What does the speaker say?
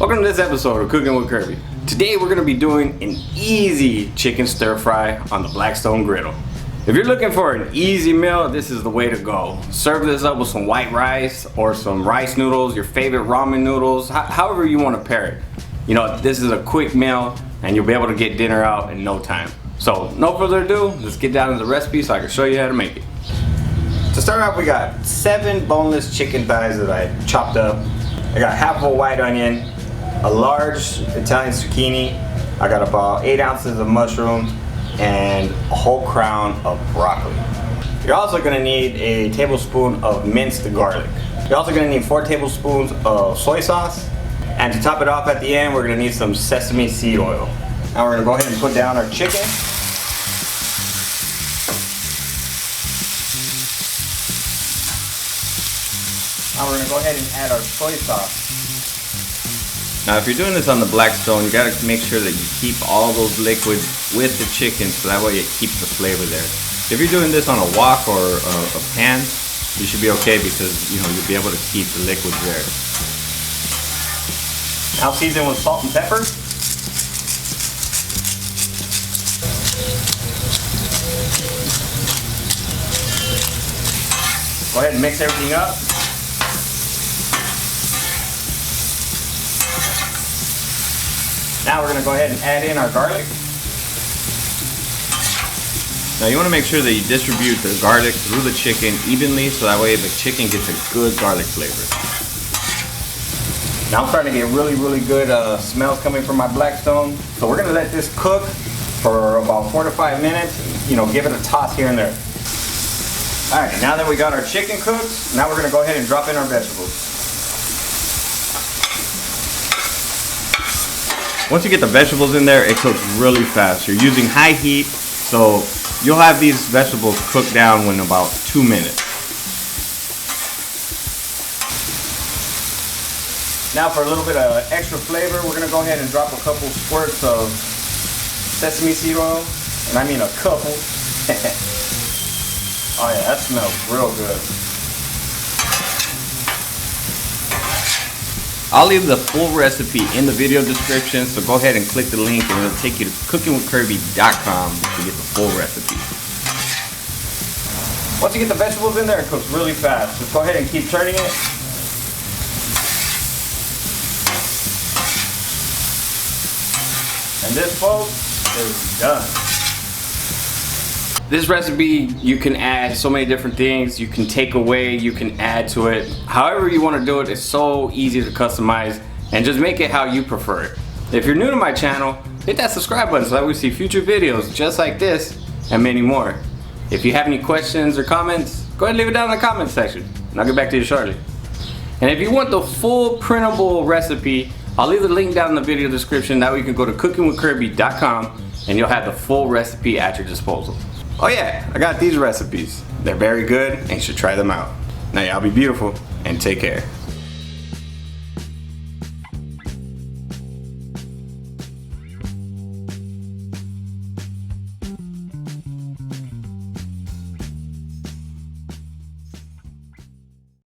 Welcome to this episode of Cooking with Kirby. Today we're going to be doing an easy chicken stir fry on the Blackstone Griddle. If you're looking for an easy meal, this is the way to go. Serve this up with some white rice or some rice noodles, your favorite ramen noodles, however you want to pair it. You know, this is a quick meal and you'll be able to get dinner out in no time. So no further ado, let's get down to the recipe so I can show you how to make it. To start off, we got 7 boneless chicken thighs that I chopped up. I got half of a white onion, a large Italian zucchini, I got about 8 ounces of mushrooms, and a whole crown of broccoli. You're also going to need a tablespoon of minced garlic. You're also going to need 4 tablespoons of soy sauce, and to top it off at the end, we're going to need some sesame seed oil. Now we're going to go ahead and put down our chicken. Now we're going to go ahead and add our soy sauce. Now if you're doing this on the Blackstone, you gotta make sure that you keep all those liquids with the chicken so that way it keeps the flavor there. If you're doing this on a wok or a pan, you should be okay because you'll be able to keep the liquids there. Now season with salt and pepper. Go ahead and mix everything up. Now we're going to go ahead and add in our garlic. Now you want to make sure that you distribute the garlic through the chicken evenly so that way the chicken gets a good garlic flavor. Now I'm starting to get really good smells coming from my Blackstone. So we're going to let this cook for about 4 to 5 minutes. Give it a toss here and there. Alright, now that we got our chicken cooked, now we're going to go ahead and drop in our vegetables. Once you get the vegetables in there, it cooks really fast. You're using high heat, so you'll have these vegetables cooked down in about 2 minutes. Now for a little bit of extra flavor, we're going to go ahead and drop a couple squirts of sesame seed oil. And I mean a couple. Oh yeah, that smells real good. I'll leave the full recipe in the video description, so go ahead and click the link and it'll take you to cookingwithkirby.com to get the full recipe. Once you get the vegetables in there, it cooks really fast. Just go ahead and keep turning it. And this, folks, is done. This recipe, you can add so many different things. You can take away, you can add to it. However you want to do it, it's so easy to customize and just make it how you prefer it. If you're new to my channel, hit that subscribe button so that we see future videos just like this and many more. If you have any questions or comments, go ahead and leave it down in the comments section and I'll get back to you shortly. And if you want the full printable recipe, I'll leave the link down in the video description. That way you can go to cookingwithkirby.com and you'll have the full recipe at your disposal. Oh yeah, I got these recipes. They're very good and you should try them out. Now y'all be beautiful and take care.